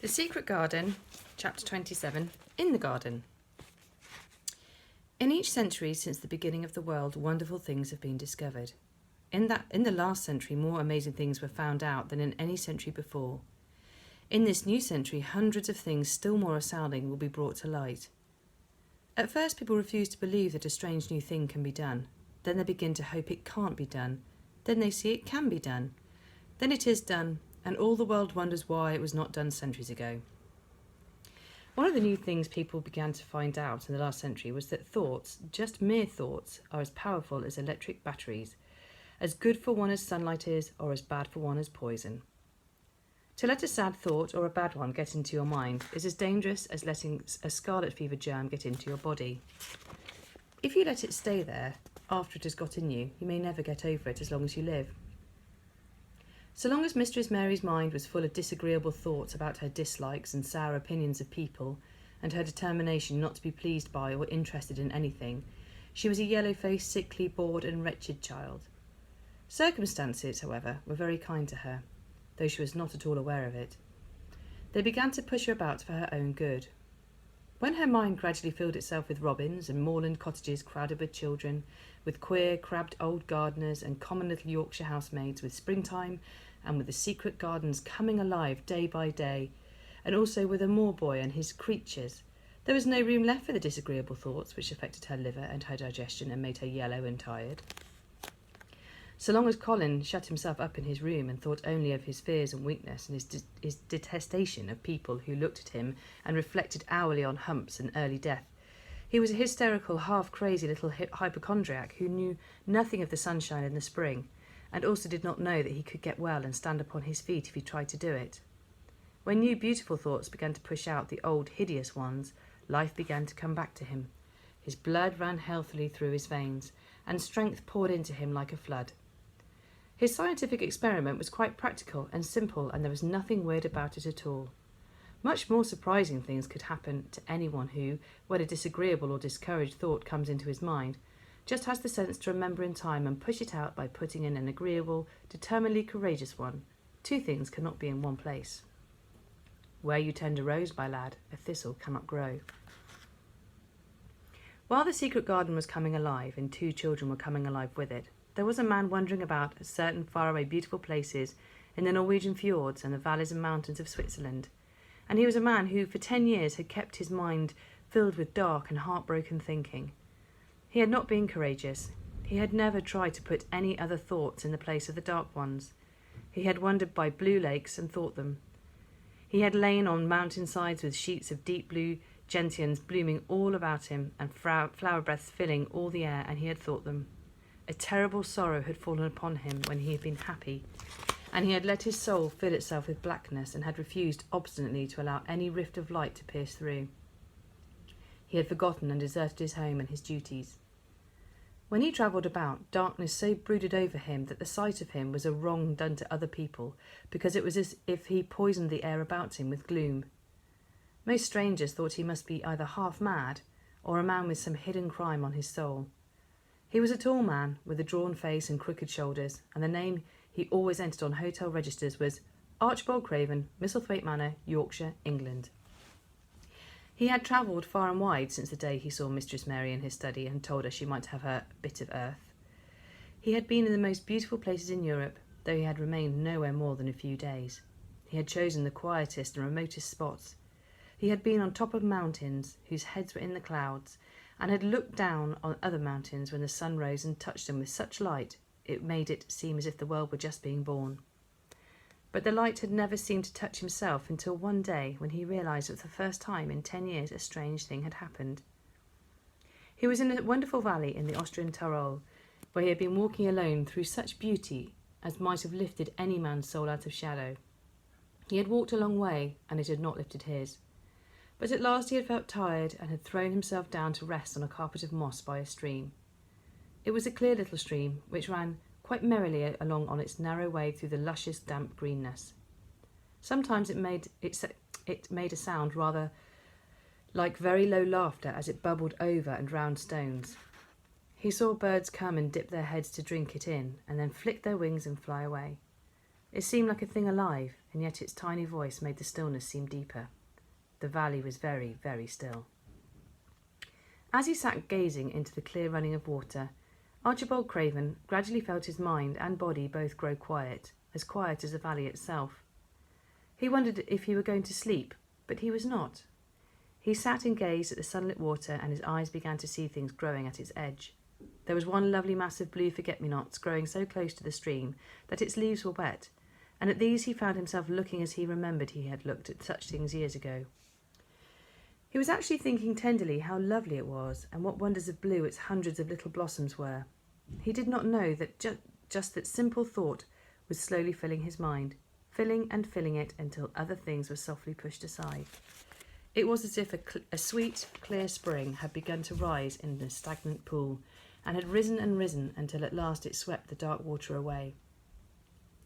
The Secret Garden, Chapter 27, In the Garden. In each century since the beginning of the world, wonderful things have been discovered. In the last century, more amazing things were found out than in any century before. In this new century, hundreds of things still more astounding will be brought to light. At first, people refuse to believe that a strange new thing can be done. Then they begin to hope it can't be done. Then they see it can be done. Then it is done, and all the world wonders why it was not done centuries ago. One of the new things people began to find out in the last century was that thoughts, just mere thoughts, are as powerful as electric batteries, as good for one as sunlight is, or as bad for one as poison. To let a sad thought or a bad one get into your mind is as dangerous as letting a scarlet fever germ get into your body. If you let it stay there after it has got in you, you may never get over it as long as you live. So long as Mistress Mary's mind was full of disagreeable thoughts about her dislikes and sour opinions of people, and her determination not to be pleased by or interested in anything, she was a yellow-faced, sickly, bored and wretched child. Circumstances, however, were very kind to her, though she was not at all aware of it. They began to push her about for her own good. When her mind gradually filled itself with robins and moorland cottages crowded with children, with queer, crabbed old gardeners and common little Yorkshire housemaids, with springtime and with the secret gardens coming alive day by day, and also with a moor boy and his creatures, there was no room left for the disagreeable thoughts which affected her liver and her digestion and made her yellow and tired. So long as Colin shut himself up in his room and thought only of his fears and weakness and his detestation of people who looked at him and reflected hourly on humps and early death, he was a hysterical, half-crazy little hypochondriac who knew nothing of the sunshine in the spring, and also did not know that he could get well and stand upon his feet if he tried to do it. When new beautiful thoughts began to push out the old hideous ones, life began to come back to him. His blood ran healthily through his veins, and strength poured into him like a flood. His scientific experiment was quite practical and simple, and there was nothing weird about it at all. Much more surprising things could happen to anyone who, when a disagreeable or discouraged thought comes into his mind, just has the sense to remember in time and push it out by putting in an agreeable, determinedly courageous one. Two things cannot be in one place. Where you tend a rose, my lad, a thistle cannot grow. While the secret garden was coming alive, and two children were coming alive with it, there was a man wandering about at certain faraway beautiful places in the Norwegian fjords and the valleys and mountains of Switzerland, and he was a man who for 10 years had kept his mind filled with dark and heartbroken thinking. He had not been courageous. He had never tried to put any other thoughts in the place of the dark ones. He had wandered by blue lakes and thought them. He had lain on mountainsides with sheets of deep blue gentians blooming all about him and flower breaths filling all the air, and he had thought them. A terrible sorrow had fallen upon him when he had been happy, and he had let his soul fill itself with blackness and had refused obstinately to allow any rift of light to pierce through. He had forgotten and deserted his home and his duties. When he travelled about, darkness so brooded over him that the sight of him was a wrong done to other people, because it was as if he poisoned the air about him with gloom. Most strangers thought he must be either half mad or a man with some hidden crime on his soul. He was a tall man with a drawn face and crooked shoulders, and the name he always entered on hotel registers was Archibald Craven, Misselthwaite Manor, Yorkshire, England. He had travelled far and wide since the day he saw Mistress Mary in his study and told her she might have her bit of earth. He had been in the most beautiful places in Europe, though he had remained nowhere more than a few days. He had chosen the quietest and remotest spots. He had been on top of mountains whose heads were in the clouds, and had looked down on other mountains when the sun rose and touched them with such light it made it seem as if the world were just being born. But the light had never seemed to touch himself until one day when he realised that for the first time in 10 years a strange thing had happened. He was in a wonderful valley in the Austrian Tyrol, where he had been walking alone through such beauty as might have lifted any man's soul out of shadow. He had walked a long way, and it had not lifted his. But at last he had felt tired and had thrown himself down to rest on a carpet of moss by a stream. It was a clear little stream which ran quite merrily along on its narrow way through the luscious damp greenness. Sometimes it made a sound rather like very low laughter as it bubbled over and round stones. He saw birds come and dip their heads to drink it in, and then flick their wings and fly away. It seemed like a thing alive, and yet its tiny voice made the stillness seem deeper. The valley was very, very still. As he sat gazing into the clear running of water, Archibald Craven gradually felt his mind and body both grow quiet as the valley itself. He wondered if he were going to sleep, but he was not. He sat and gazed at the sunlit water, and his eyes began to see things growing at its edge. There was one lovely mass of blue forget-me-nots growing so close to the stream that its leaves were wet, and at these he found himself looking as he remembered he had looked at such things years ago. He was actually thinking tenderly how lovely it was, and what wonders of blue its hundreds of little blossoms were. He did not know that just that simple thought was slowly filling his mind, filling and filling it until other things were softly pushed aside. It was as if a sweet, clear spring had begun to rise in a stagnant pool, and had risen and risen until at last it swept the dark water away.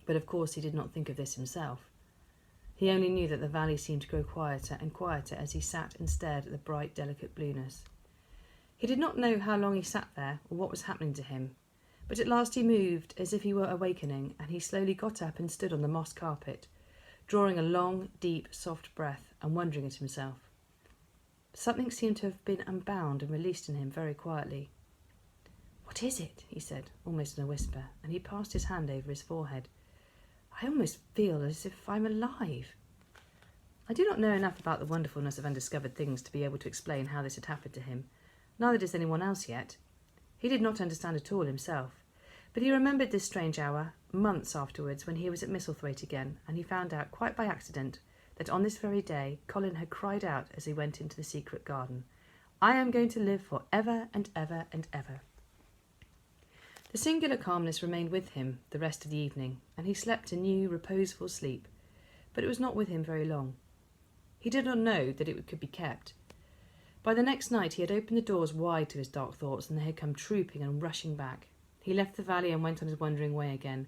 But of course he did not think of this himself. He only knew that the valley seemed to grow quieter and quieter as he sat and stared at the bright, delicate blueness. He did not know how long he sat there or what was happening to him, but at last he moved as if he were awakening, and he slowly got up and stood on the moss carpet, drawing a long, deep, soft breath and wondering at himself. Something seemed to have been unbound and released in him very quietly. "What is it?" he said, almost in a whisper, and he passed his hand over his forehead. "I almost feel as if I'm alive." I do not know enough about the wonderfulness of undiscovered things to be able to explain how this had happened to him. Neither does anyone else yet. He did not understand at all himself, but he remembered this strange hour months afterwards when he was at Misselthwaite again, and he found out quite by accident that on this very day Colin had cried out as he went into the secret garden, "I am going to live for ever and ever and ever." The singular calmness remained with him the rest of the evening, and he slept a new, reposeful sleep, but it was not with him very long. He did not know that it could be kept. By the next night he had opened the doors wide to his dark thoughts, and they had come trooping and rushing back. He left the valley and went on his wandering way again,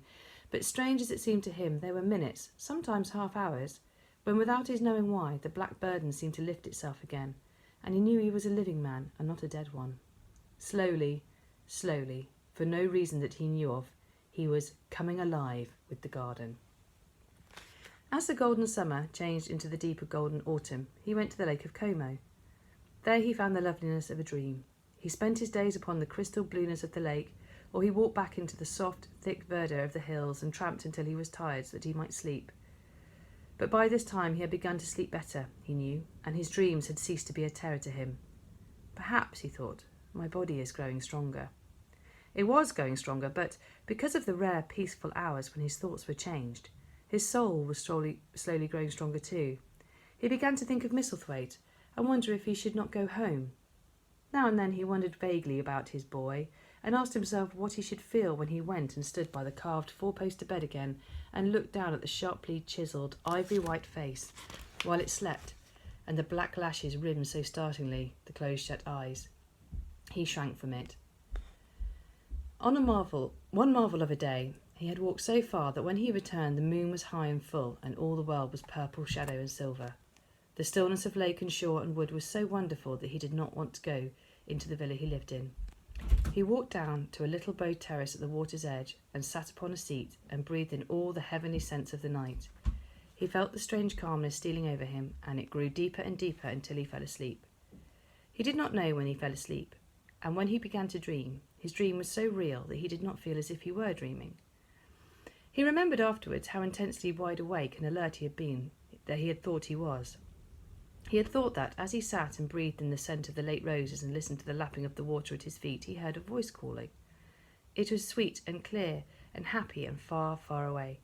but strange as it seemed to him, there were minutes, sometimes half hours, when without his knowing why, the black burden seemed to lift itself again, and he knew he was a living man and not a dead one. Slowly, slowly, for no reason that he knew of, he was coming alive with the garden. As the golden summer changed into the deeper golden autumn, he went to the Lake of Como. There he found the loveliness of a dream. He spent his days upon the crystal blueness of the lake, or he walked back into the soft, thick verdure of the hills and tramped until he was tired so that he might sleep. But by this time he had begun to sleep better, he knew, and his dreams had ceased to be a terror to him. Perhaps, he thought, my body is growing stronger. It was going stronger, but because of the rare, peaceful hours when his thoughts were changed, his soul was slowly growing stronger too. He began to think of Misselthwaite and wonder if he should not go home. Now and then he wondered vaguely about his boy, and asked himself what he should feel when he went and stood by the carved four-poster bed again and looked down at the sharply chiselled ivory-white face while it slept, and the black lashes rimmed so startlingly the closed-shut eyes. He shrank from it. One marvel of a day, he had walked so far that when he returned the moon was high and full, and all the world was purple shadow and silver. The stillness of lake and shore and wood was so wonderful that he did not want to go into the villa he lived in. He walked down to a little bowed terrace at the water's edge and sat upon a seat and breathed in all the heavenly scents of the night. He felt the strange calmness stealing over him, and it grew deeper and deeper until he fell asleep. He did not know when he fell asleep, and when he began to dream, his dream was so real that he did not feel as if he were dreaming. He remembered afterwards how intensely wide awake and alert he had been, that he had thought he was. He had thought that, as he sat and breathed in the scent of the late roses and listened to the lapping of the water at his feet, he heard a voice calling. It was sweet and clear and happy and far, far away.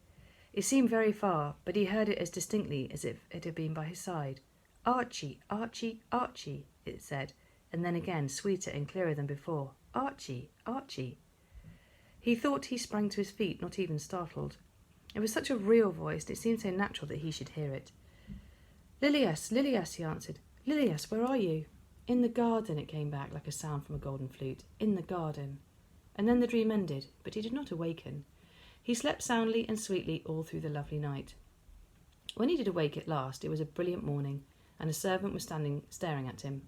It seemed very far, but he heard it as distinctly as if it had been by his side. "Archie, Archie, Archie," it said, and then again, sweeter and clearer than before. "Archie, Archie." He thought he sprang to his feet, not even startled. It was such a real voice, and it seemed so natural that he should hear it. "Lilias, Lilias," he answered. "Lilias, where are you?" "In the garden," it came back like a sound from a golden flute. "In the garden." And then the dream ended, but he did not awaken. He slept soundly and sweetly all through the lovely night. When he did awake at last, it was a brilliant morning, and a servant was staring at him.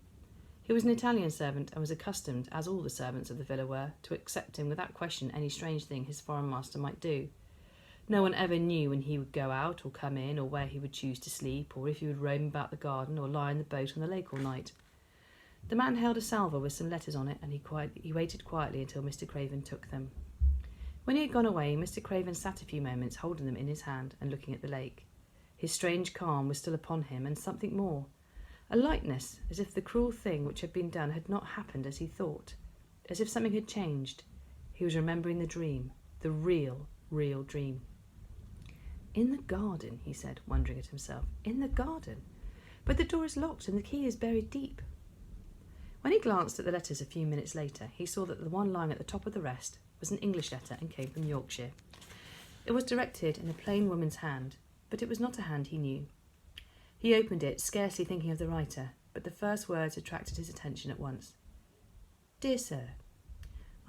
He was an Italian servant, and was accustomed, as all the servants of the villa were, to accept him without question any strange thing his foreign master might do. No one ever knew when he would go out or come in, or where he would choose to sleep, or if he would roam about the garden or lie in the boat on the lake all night. The man held a salver with some letters on it, and he waited quietly until Mr. Craven took them. When he had gone away, Mr. Craven sat a few moments holding them in his hand and looking at the lake. His strange calm was still upon him, and something more, a lightness, as if the cruel thing which had been done had not happened as he thought, as if something had changed. He was remembering the dream, the real dream. "In the garden," he said, wondering at himself. "In the garden. But the door is locked and the key is buried deep." When he glanced at the letters a few minutes later, he saw that the one lying at the top of the rest was an English letter and came from Yorkshire. It was directed in a plain woman's hand, but it was not a hand he knew. He opened it, scarcely thinking of the writer, but the first words attracted his attention at once. "Dear Sir,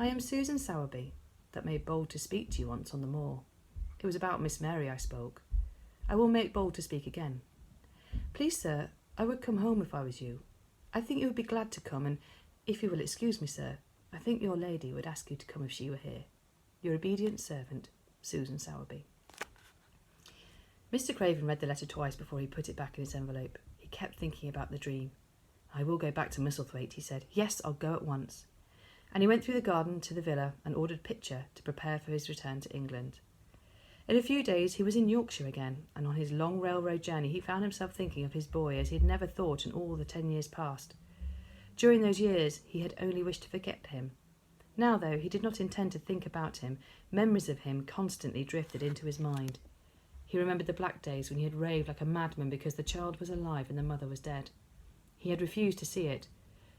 I am Susan Sowerby, that made bold to speak to you once on the moor. It was about Miss Mary I spoke. I will make bold to speak again. Please, sir, I would come home if I was you. I think you would be glad to come, and if you will excuse me, sir, I think your lady would ask you to come if she were here. Your obedient servant, Susan Sowerby." Mr. Craven read the letter twice before he put it back in its envelope. He kept thinking about the dream. "I will go back to Misselthwaite," he said. "Yes, I'll go at once." And he went through the garden to the villa and ordered Pitcher to prepare for his return to England. In a few days he was in Yorkshire again, and on his long railroad journey he found himself thinking of his boy as he had never thought in all the 10 years past. During those years he had only wished to forget him. Now, though he did not intend to think about him, memories of him constantly drifted into his mind. He remembered the black days when he had raved like a madman because the child was alive and the mother was dead. He had refused to see it,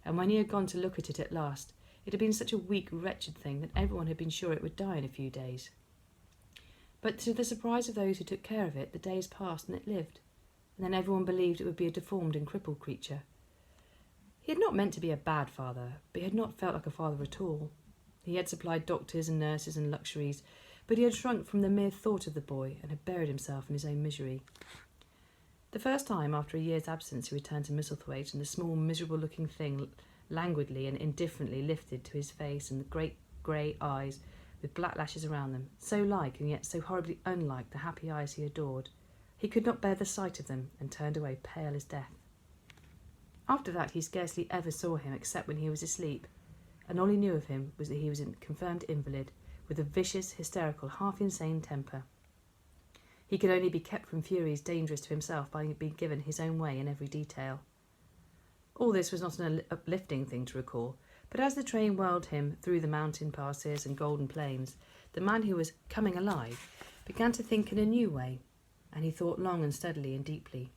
and when he had gone to look at it at last, it had been such a weak, wretched thing that everyone had been sure it would die in a few days. But to the surprise of those who took care of it, the days passed and it lived, and then everyone believed it would be a deformed and crippled creature. He had not meant to be a bad father, but he had not felt like a father at all. He had supplied doctors and nurses and luxuries, but he had shrunk from the mere thought of the boy and had buried himself in his own misery. The first time after a year's absence he returned to Misselthwaite, and the small, miserable-looking thing languidly and indifferently lifted to his face, and the great grey eyes with black lashes around them, so like and yet so horribly unlike the happy eyes he adored. He could not bear the sight of them, and turned away pale as death. After that he scarcely ever saw him except when he was asleep, and all he knew of him was that he was a confirmed invalid, with a vicious, hysterical, half-insane temper. He could only be kept from furies dangerous to himself by being given his own way in every detail. All this was not an uplifting thing to recall, but as the train whirled him through the mountain passes and golden plains, the man who was coming alive began to think in a new way, and he thought long and steadily and deeply.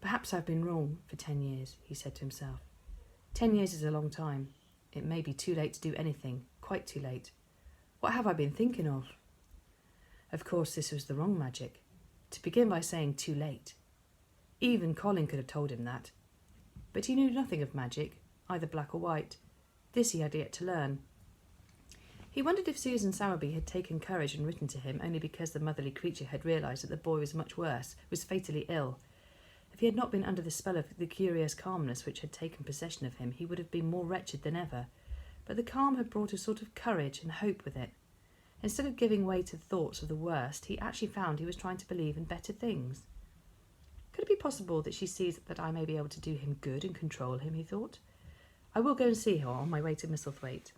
"Perhaps I've been wrong for 10 years, he said to himself. 10 years is a long time. It may be too late to do anything, quite too late. What have I been thinking of? Of course, this was the wrong magic. To begin by saying too late. Even Colin could have told him that. But he knew nothing of magic, either black or white. This he had yet to learn. He wondered if Susan Sowerby had taken courage and written to him only because the motherly creature had realised that the boy was much worse, was fatally ill. If he had not been under the spell of the curious calmness which had taken possession of him, he would have been more wretched than ever. But the calm had brought a sort of courage and hope with it. Instead of giving way to thoughts of the worst, he actually found he was trying to believe in better things. Could it be possible that she sees that I may be able to do him good and control him, he thought. I will go and see her on my way to Misselthwaite.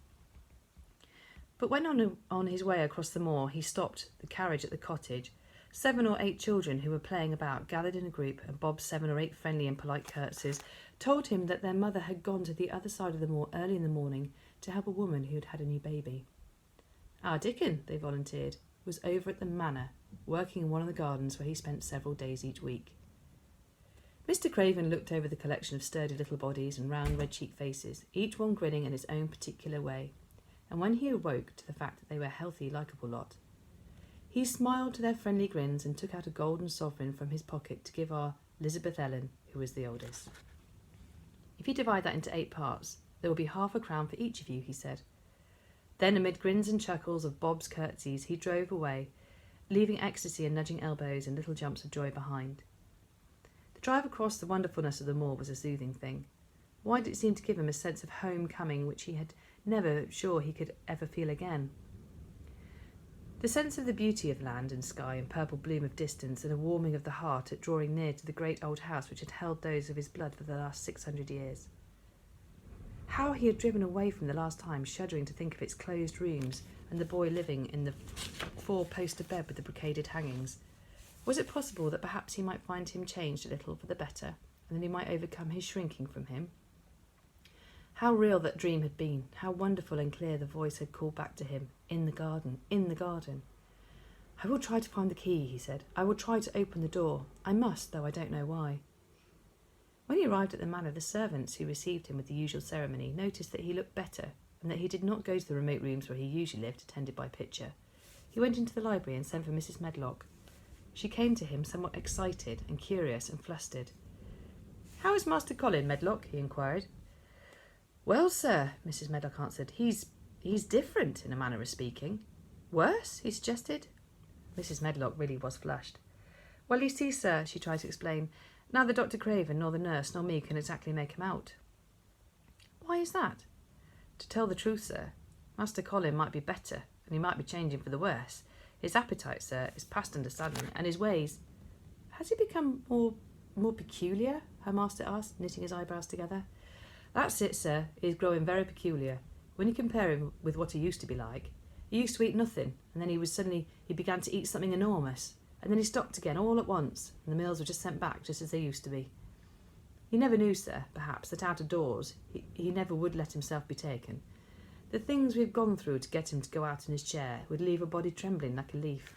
But when on his way across the moor he stopped the carriage at the cottage, 7 or 8 children who were playing about gathered in a group, and Bob's 7 or 8 friendly and polite curtsies told him that their mother had gone to the other side of the moor early in the morning to help a woman who had had a new baby. Our Dickon, they volunteered, was over at the manor, working in one of the gardens where he spent several days each week. Mr. Craven looked over the collection of sturdy little bodies and round red-cheeked faces, each one grinning in its own particular way, and when he awoke to the fact that they were a healthy, likeable lot, he smiled to their friendly grins and took out a golden sovereign from his pocket to give our Elizabeth Ellen, who was the oldest. If you divide that into 8 parts, there will be half a crown for each of you, he said. Then, amid grins and chuckles of Bob's curtsies, he drove away, leaving ecstasy and nudging elbows and little jumps of joy behind. The drive across the wonderfulness of the moor was a soothing thing. Why did it seem to give him a sense of home coming which he had never sure he could ever feel again? The sense of the beauty of land and sky and purple bloom of distance and a warming of the heart at drawing near to the great old house which had held those of his blood for the last 600 years. How he had driven away from the last time, shuddering to think of its closed rooms and the boy living in the four-poster bed with the brocaded hangings. Was it possible that perhaps he might find him changed a little for the better, and that he might overcome his shrinking from him? How real that dream had been, how wonderful and clear the voice had called back to him, in the garden, in the garden. "I will try to find the key," he said. "I will try to open the door. I must, though I don't know why." When he arrived at the manor, the servants who received him with the usual ceremony noticed that he looked better, and that he did not go to the remote rooms where he usually lived, attended by Pitcher. He went into the library and sent for Mrs. Medlock. She came to him somewhat excited and curious and flustered. "How is Master Colin, Medlock?" he inquired. "Well, sir," Mrs. Medlock answered, he's different, in a manner of speaking." "Worse?" he suggested. Mrs. Medlock really was flushed. "Well, you see, sir," she tried to explain, "neither Dr. Craven nor the nurse nor me can exactly make him out." "Why is that?" "To tell the truth, sir, Master Colin might be better, and he might be changing for the worse. His appetite, sir, is past understanding, and his ways—" "Has he become more peculiar?" her master asked, knitting his eyebrows together. "That's it, sir. He is growing very peculiar. When you compare him with what he used to be like, he used to eat nothing, and then he began to eat something enormous, and then he stopped again all at once, and the meals were just sent back just as they used to be. He never knew, sir, perhaps, that out of doors he never would let himself be taken. The things we've gone through to get him to go out in his chair would leave a body trembling like a leaf.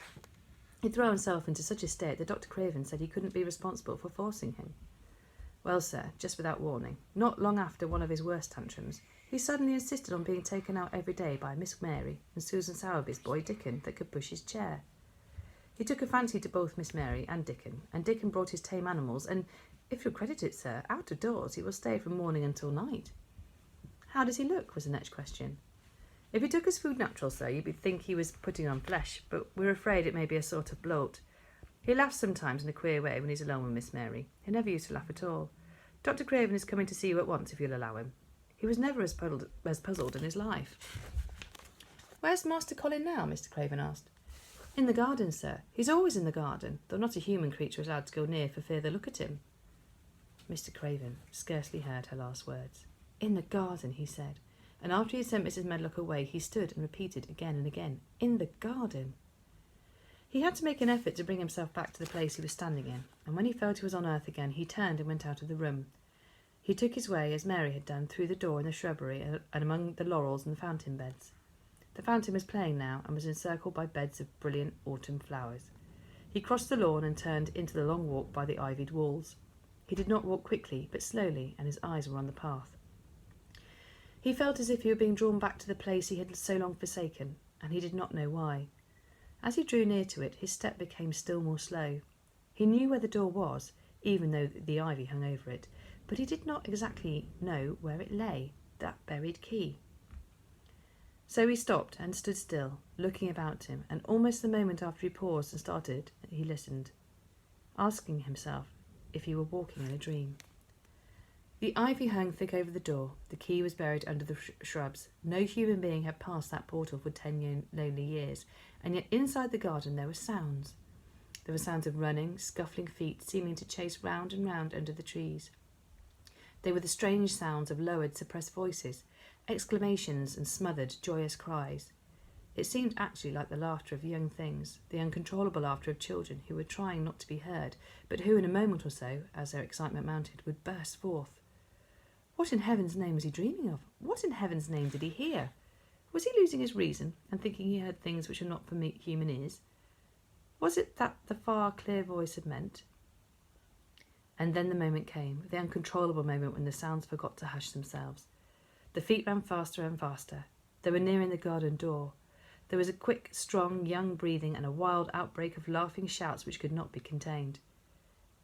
He'd throw himself into such a state that Dr. Craven said he couldn't be responsible for forcing him. Well, sir, just without warning, not long after one of his worst tantrums, he suddenly insisted on being taken out every day by Miss Mary and Susan Sowerby's boy Dickon that could push his chair. He took a fancy to both Miss Mary and Dickon brought his tame animals, and, if you'll credit it, sir, out of doors he will stay from morning until night." "How does he look?" was the next question. "If he took his food natural, sir, you'd think he was putting on flesh, but we're afraid it may be a sort of bloat. He laughs sometimes in a queer way when he's alone with Miss Mary. He never used to laugh at all. Dr. Craven is coming to see you at once, if you'll allow him. He was never as puzzled in his life." "Where's Master Colin now?" Mr. Craven asked. "In the garden, sir. He's always in the garden, though not a human creature is allowed to go near for fear they look at him." Mr. Craven scarcely heard her last words. "In the garden," he said, and after he had sent Mrs. Medlock away, he stood and repeated again and again, "In the garden." He had to make an effort to bring himself back to the place he was standing in, and when he felt he was on earth again, he turned and went out of the room. He took his way, as Mary had done, through the door in the shrubbery and among the laurels and the fountain beds. The fountain was playing now, and was encircled by beds of brilliant autumn flowers. He crossed the lawn and turned into the long walk by the ivied walls. He did not walk quickly, but slowly, and his eyes were on the path. He felt as if he were being drawn back to the place he had so long forsaken, and he did not know why. As he drew near to it, his step became still more slow. He knew where the door was, even though the ivy hung over it, but he did not exactly know where it lay, that buried key. So he stopped and stood still, looking about him, and almost the moment after he paused and started, he listened, asking himself if he were walking in a dream. The ivy hung thick over the door. The key was buried under the shrubs. No human being had passed that portal for 10 lonely years, and yet inside the garden there were sounds. There were sounds of running, scuffling feet seeming to chase round and round under the trees. They were the strange sounds of lowered, suppressed voices, exclamations and smothered, joyous cries. It seemed actually like the laughter of young things, the uncontrollable laughter of children who were trying not to be heard, but who in a moment or so, as their excitement mounted, would burst forth. What in heaven's name was he dreaming of? What in heaven's name did he hear? Was he losing his reason and thinking he heard things which were not for human ears? Was it that the far, clear voice had meant? And then the moment came, the uncontrollable moment when the sounds forgot to hush themselves. The feet ran faster and faster. They were nearing the garden door. There was a quick, strong, young breathing and a wild outbreak of laughing shouts which could not be contained.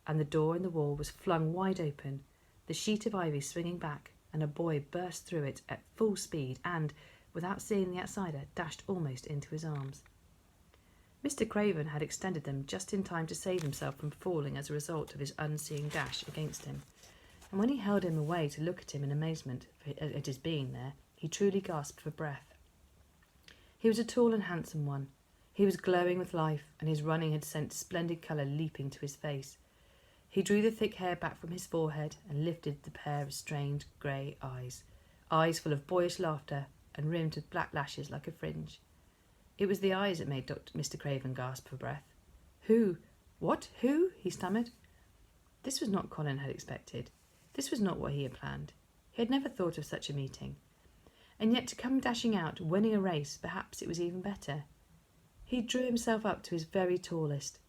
And the door in the wall was flung wide open, the sheet of ivy swinging back, and a boy burst through it at full speed and, without seeing the outsider, dashed almost into his arms. Mr. Craven had extended them just in time to save himself from falling as a result of his unseeing dash against him, and when he held him away to look at him in amazement at his being there, he truly gasped for breath. He was a tall and handsome one. He was glowing with life, and his running had sent splendid colour leaping to his face. He drew the thick hair back from his forehead and lifted the pair of strained grey eyes, eyes full of boyish laughter and rimmed with black lashes like a fringe. It was the eyes that made Mr. Craven gasp for breath. "Who? What? Who?" he stammered. This was not what Colin had expected. This was not what he had planned. He had never thought of such a meeting. And yet to come dashing out, winning a race, perhaps it was even better. He drew himself up to his very tallest.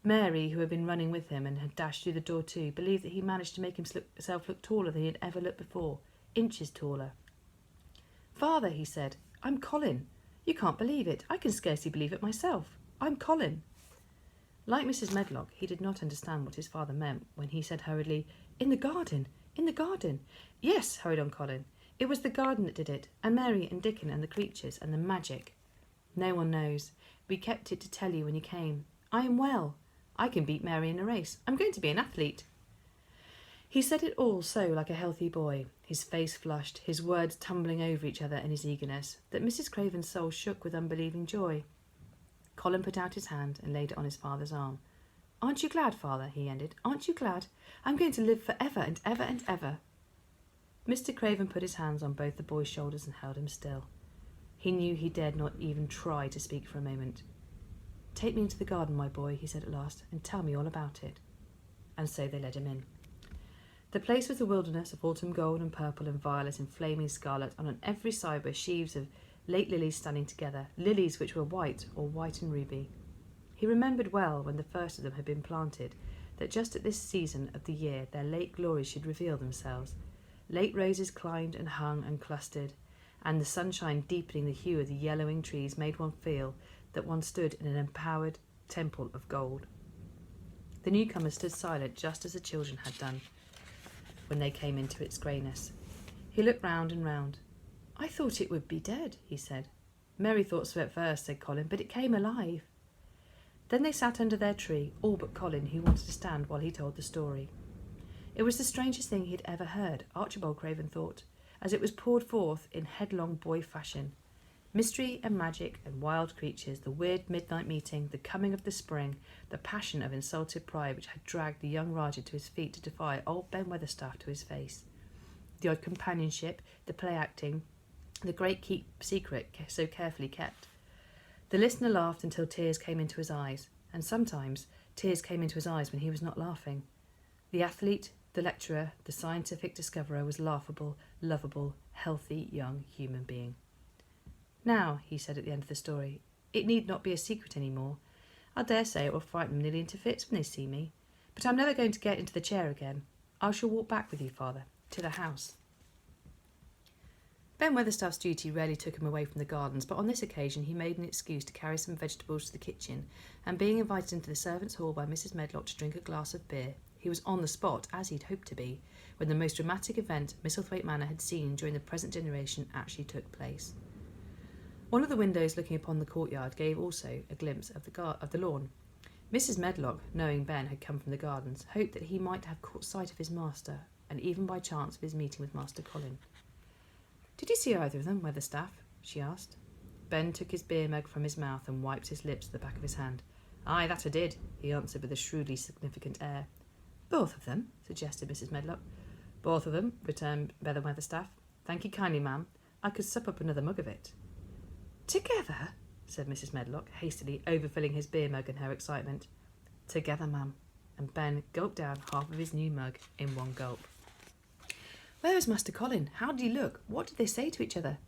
Mary, who had been running with him and had dashed through the door too, believed that he managed to make himself look taller than he had ever looked before, inches taller. "Father," he said, "I'm Colin. You can't believe it. I can scarcely believe it myself. I'm Colin." Like Mrs. Medlock, he did not understand what his father meant when he said hurriedly, "In the garden, in the garden." "Yes," hurried on Colin. "It was the garden that did it, and Mary and Dickon and the creatures and the magic. No one knows. We kept it to tell you when you came. I am well. I can beat Mary in a race. I'm going to be an athlete." He said it all so like a healthy boy, his face flushed, his words tumbling over each other in his eagerness, that Mrs. Craven's soul shook with unbelieving joy. Colin put out his hand and laid it on his father's arm. "Aren't you glad, Father?" he ended. "Aren't you glad? I'm going to live for ever and ever and ever." Mr. Craven put his hands on both the boy's shoulders and held him still. He knew he dared not even try to speak for a moment. "Take me into the garden, my boy," he said at last, "and tell me all about it." And so they led him in. The place was a wilderness of autumn gold and purple and violet and flaming scarlet, and on every side were sheaves of late lilies standing together, lilies which were white or white and ruby. He remembered well, when the first of them had been planted, that just at this season of the year their late glories should reveal themselves. Late roses climbed and hung and clustered, and the sunshine deepening the hue of the yellowing trees made one feel that one stood in an empowered temple of gold. The newcomer stood silent, just as the children had done when they came into its greyness. He looked round and round. "I thought it would be dead," he said. "Mary thought so at first," said Colin, "but it came alive." Then they sat under their tree, all but Colin, who wanted to stand while he told the story. It was the strangest thing he had ever heard, Archibald Craven thought, as it was poured forth in headlong boy fashion. Mystery and magic and wild creatures, the weird midnight meeting, the coming of the spring, the passion of insulted pride which had dragged the young Rajah to his feet to defy old Ben Weatherstaff to his face. The odd companionship, the play-acting, the great secret so carefully kept. The listener laughed until tears came into his eyes, and sometimes tears came into his eyes when he was not laughing. The athlete, the lecturer, the scientific discoverer was laughable, lovable, healthy young human being. "Now," he said at the end of the story, "it need not be a secret any more. I dare say it will frighten them nearly into fits when they see me. But I'm never going to get into the chair again. I shall walk back with you, Father, to the house." Ben Weatherstaff's duty rarely took him away from the gardens, but on this occasion he made an excuse to carry some vegetables to the kitchen, and being invited into the servants' hall by Mrs. Medlock to drink a glass of beer, he was on the spot, as he'd hoped to be, when the most dramatic event Misselthwaite Manor had seen during the present generation actually took place. One of the windows looking upon the courtyard gave also a glimpse of the lawn. Mrs. Medlock, knowing Ben had come from the gardens, hoped that he might have caught sight of his master, and even by chance of his meeting with Master Colin. "Did you see either of them, Weatherstaff?" she asked. Ben took his beer mug from his mouth and wiped his lips with the back of his hand. "Aye, that I did," he answered with a shrewdly significant air. "Both of them?" suggested Mrs. Medlock. "Both of them," returned Ben Weatherstaff. "Thank you kindly, ma'am. I could sup up another mug of it." "Together?" said Mrs. Medlock, hastily overfilling his beer mug in her excitement. "Together, ma'am," and Ben gulped down half of his new mug in one gulp. "Where is Master Colin? How did he look? What did they say to each other?"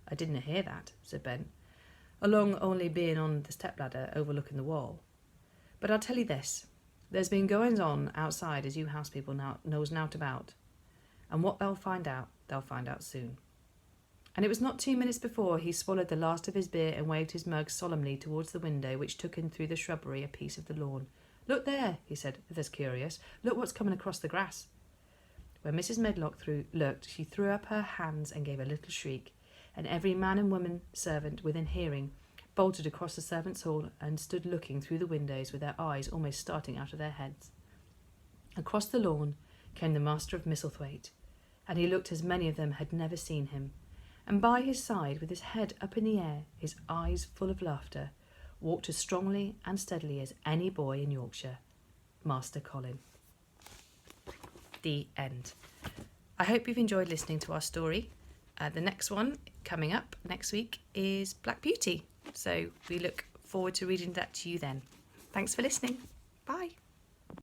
"I didn't hear that," said Ben, "along only being on the step-ladder overlooking the wall. But I'll tell you this. There's been goings-on outside as you house people knows nought about, and what they'll find out soon." And it was not 2 minutes before he swallowed the last of his beer and waved his mug solemnly towards the window which took in through the shrubbery a piece of the lawn. "Look there," he said, "that's curious. Look what's coming across the grass." When Mrs. Medlock looked, she threw up her hands and gave a little shriek, and every man and woman servant within hearing bolted across the servants' hall and stood looking through the windows with their eyes almost starting out of their heads. Across the lawn came the Master of Misselthwaite, and he looked as many of them had never seen him, and by his side, with his head up in the air, his eyes full of laughter, walked as strongly and steadily as any boy in Yorkshire. Master Colin. The end. I hope you've enjoyed listening to our story. The next one coming up next week is Black Beauty. So we look forward to reading that to you then. Thanks for listening. Bye.